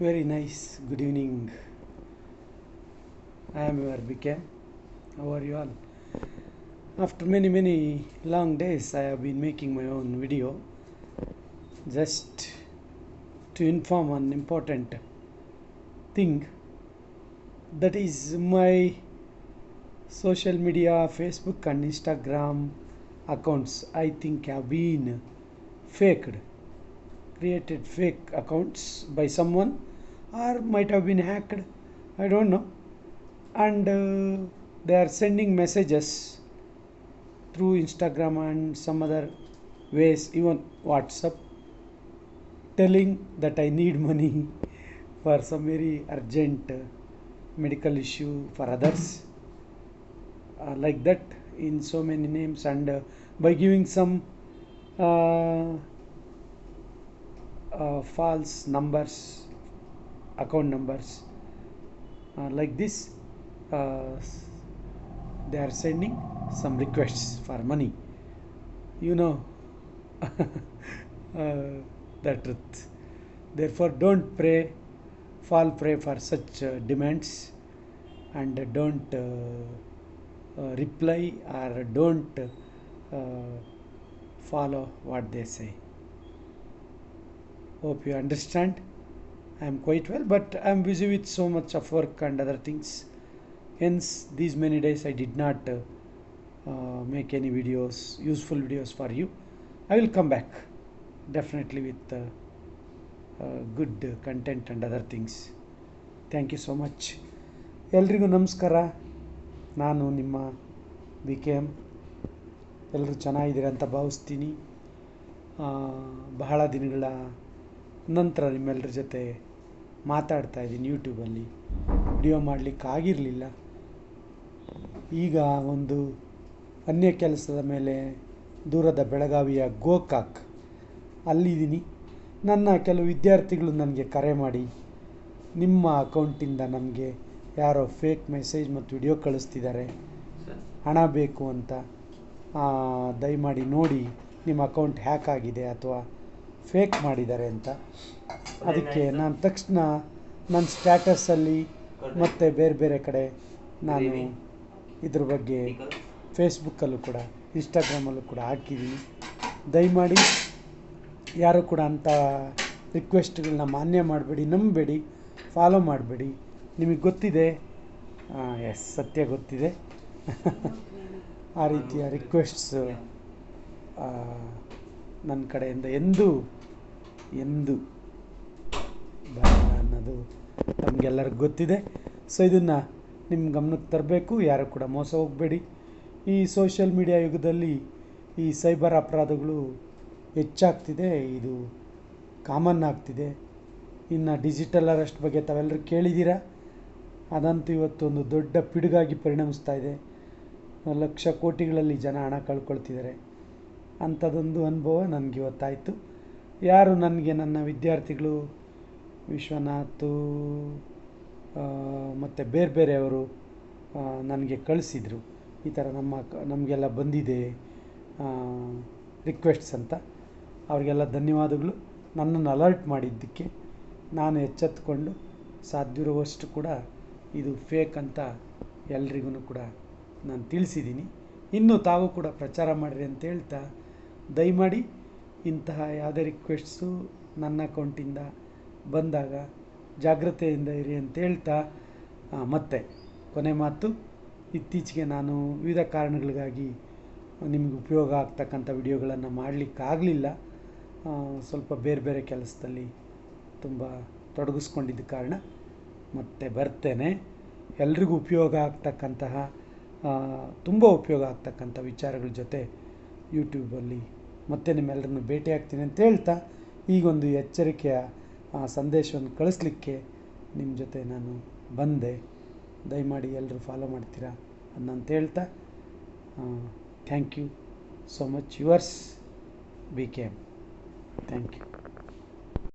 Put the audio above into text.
Very nice. Good evening. I am your BK. How are you all? After many long days, I have been making my own video just to inform an important thing. That is my social media, Facebook and Instagram accounts, I think have been faked, created fake accounts by someone, or might have been hacked. I don't know. And they are sending messages through Instagram and some other ways, even WhatsApp, telling that I need money for some very urgent medical issue, for others, like that, in so many names, and by giving some false numbers, account numbers, like this, they are sending some requests for money, you know. The truth. Therefore, don't fall prey for such demands, and don't reply, or don't follow what they say. Hope you understand. I am quite well, but I am busy with so much of work and other things. Hence, these many days I did not make any videos, useful videos for you. I will come back definitely with good content and other things. Thank you so much. ಎಲ್ರಿಗೂ ನಮಸ್ಕಾರ. ನಾನು ನಿಮ್ಮ BKM. ಎಲ್ಲರೂ ಚೆನ್ನಾಗಿದ್ದೀರ ಅಂತ ಭಾವಿಸ್ತೀನಿ. ಬಹಳ ದಿನಗಳ ನಂತರ ನಿಮ್ಮೆಲ್ಲರ ಜೊತೆ ಮಾತಾಡ್ತಾ ಇದ್ದೀನಿ. ಯೂಟ್ಯೂಬಲ್ಲಿ ವಿಡಿಯೋ ಮಾಡಲಿಕ್ಕಾಗಿರಲಿಲ್ಲ. ಈಗ ಒಂದು ಅನ್ಯ ಕೆಲಸದ ಮೇಲೆ ದೂರದ ಬೆಳಗಾವಿಯ ಗೋಕಾಕ್ ಅಲ್ಲಿದ್ದೀನಿ. ನನ್ನ ಕೆಲವು ವಿದ್ಯಾರ್ಥಿಗಳು ನನಗೆ ಕರೆ ಮಾಡಿ, ನಿಮ್ಮ ಅಕೌಂಟಿಂದ ನಮಗೆ ಯಾರೋ ಫೇಕ್ ಮೆಸೇಜ್ ಮತ್ತು ವಿಡಿಯೋ ಕಳಿಸ್ತಿದ್ದಾರೆ, ಹಣ ಬೇಕು ಅಂತ, ದಯಮಾಡಿ ನೋಡಿ ನಿಮ್ಮ ಅಕೌಂಟ್ ಹ್ಯಾಕ್ ಆಗಿದೆ ಅಥವಾ ಫೇಕ್ ಮಾಡಿದ್ದಾರೆ ಅಂತ. ಅದಕ್ಕೆ ನಾನು ತಕ್ಷಣ ನನ್ನ ಸ್ಟ್ಯಾಟಸಲ್ಲಿ ಮತ್ತು ಬೇರೆ ಕಡೆ ನಾನು ಇದ್ರ ಬಗ್ಗೆ ಫೇಸ್ಬುಕ್ಕಲ್ಲೂ ಕೂಡ ಇನ್ಸ್ಟಾಗ್ರಾಮಲ್ಲೂ ಕೂಡ ಹಾಕಿದ್ದೀನಿ. ದಯಮಾಡಿ ಯಾರು ಕೂಡ ಅಂಥ ರಿಕ್ವೆಸ್ಟ್ಗಳನ್ನ ಮಾನ್ಯ ಮಾಡಬೇಡಿ, ನಂಬಬೇಡಿ, ಫಾಲೋ ಮಾಡಬೇಡಿ. ನಿಮಗೆ ಗೊತ್ತಿದೆ, ಸತ್ಯ ಗೊತ್ತಿದೆ. ಆ ರೀತಿಯ ರಿಕ್ವೆಸ್ಟ್ಸ್ ನನ್ನ ಕಡೆಯಿಂದ ಎಂದೂ ಬರಲ್ಲ ಅನ್ನೋದು ನಮಗೆಲ್ಲರಿಗೂ ಗೊತ್ತಿದೆ. ಸೊ ಇದನ್ನು ನಿಮ್ಮ ಗಮನಕ್ಕೆ ತರಬೇಕು. ಯಾರು ಕೂಡ ಮೋಸ ಹೋಗಬೇಡಿ. ಈ ಸೋಷಿಯಲ್ ಮೀಡಿಯಾ ಯುಗದಲ್ಲಿ ಈ ಸೈಬರ್ ಅಪರಾಧಗಳು ಹೆಚ್ಚಾಗ್ತಿದೆ, ಇದು ಕಾಮನ್ ಆಗ್ತಿದೆ. ಇನ್ನು ಡಿಜಿಟಲ್ ಅರೆಸ್ಟ್ ಬಗ್ಗೆ ತಾವೆಲ್ಲರೂ ಕೇಳಿದ್ದೀರ. ಅದಂತೂ ಇವತ್ತೊಂದು ದೊಡ್ಡ ಪಿಡುಗಾಗಿ ಪರಿಣಮಿಸ್ತಾ ಇದೆ. ಲಕ್ಷ ಕೋಟಿಗಳಲ್ಲಿ ಜನ ಹಣ ಕಳ್ಕೊಳ್ತಿದ್ದಾರೆ. ಅಂಥದ್ದೊಂದು ಅನುಭವ ನನಗೆ ಇವತ್ತಾಯಿತು. ಯಾರು ನನಗೆ ನನ್ನ ವಿದ್ಯಾರ್ಥಿಗಳು ವಿಶ್ವನಾಥ್ ಮತ್ತು ಬೇರೆಯವರು ನನಗೆ ಕಳಿಸಿದರು, ಈ ಥರ ನಮಗೆಲ್ಲ ಬಂದಿದೆ ರಿಕ್ವೆಸ್ಟ್ಸ್ ಅಂತ. ಅವರಿಗೆಲ್ಲ ಧನ್ಯವಾದಗಳು. ನನ್ನನ್ನು ಅಲರ್ಟ್ ಮಾಡಿದ್ದಕ್ಕೆ ನಾನು ಎಚ್ಚೆತ್ತುಕೊಂಡು ಸಾಧ್ಯವಿರುವಷ್ಟು ಕೂಡ ಇದು ಫೇಕ್ ಅಂತ ಎಲ್ರಿಗೂ ಕೂಡ ನಾನು ತಿಳಿಸಿದ್ದೀನಿ. ಇನ್ನೂ ತಾವು ಕೂಡ ಪ್ರಚಾರ ಮಾಡಿರಿ ಅಂತ ಹೇಳ್ತಾ, ದಯಮಾಡಿ ಇಂತಹ ಯಾವುದೇ ರಿಕ್ವೆಸ್ಟ್ಸು ನನ್ನ ಅಕೌಂಟಿಂದ ಬಂದಾಗ ಜಾಗ್ರತೆಯಿಂದ ಇರಿ ಅಂತ ಹೇಳ್ತಾ, ಮತ್ತೆ ಕೊನೆ ಮಾತು, ಇತ್ತೀಚೆಗೆ ನಾನು ವಿವಿಧ ಕಾರಣಗಳಿಗಾಗಿ ನಿಮಗೆ ಉಪಯೋಗ ಆಗ್ತಕ್ಕಂಥ ವಿಡಿಯೋಗಳನ್ನು ಮಾಡಲಿಕ್ಕಾಗಲಿಲ್ಲ. ಸ್ವಲ್ಪ ಬೇರೆ ಕೆಲಸದಲ್ಲಿ ತುಂಬ ತೊಡಗಿಸ್ಕೊಂಡಿದ್ದ ಕಾರಣ ಮತ್ತೆ ಬರ್ತೇನೆ. ಎಲ್ರಿಗೂ ಉಪಯೋಗ ಆಗ್ತಕ್ಕಂತಹ, ತುಂಬ ಉಪಯೋಗ ಆಗ್ತಕ್ಕಂಥ ವಿಚಾರಗಳ ಜೊತೆ ಯೂಟ್ಯೂಬಲ್ಲಿ ಮತ್ತೆ ನಿಮ್ಮೆಲ್ಲರನ್ನು ಭೇಟಿ ಆಗ್ತೀನಿ ಅಂತ ಹೇಳ್ತಾ, ಈಗೊಂದು ಎಚ್ಚರಿಕೆಯ ಸಂದೇಶವನ್ನು ಕಳಿಸ್ಲಿಕ್ಕೆ ನಿಮ್ಮ ಜೊತೆ ನಾನು ಬಂದೆ. ದಯಮಾಡಿ ಎಲ್ಲರೂ ಫಾಲೋ ಮಾಡ್ತೀರಾ ಅನ್ನಂತ ಹೇಳ್ತಾ, thank you so much. Yours BKM. Thank you.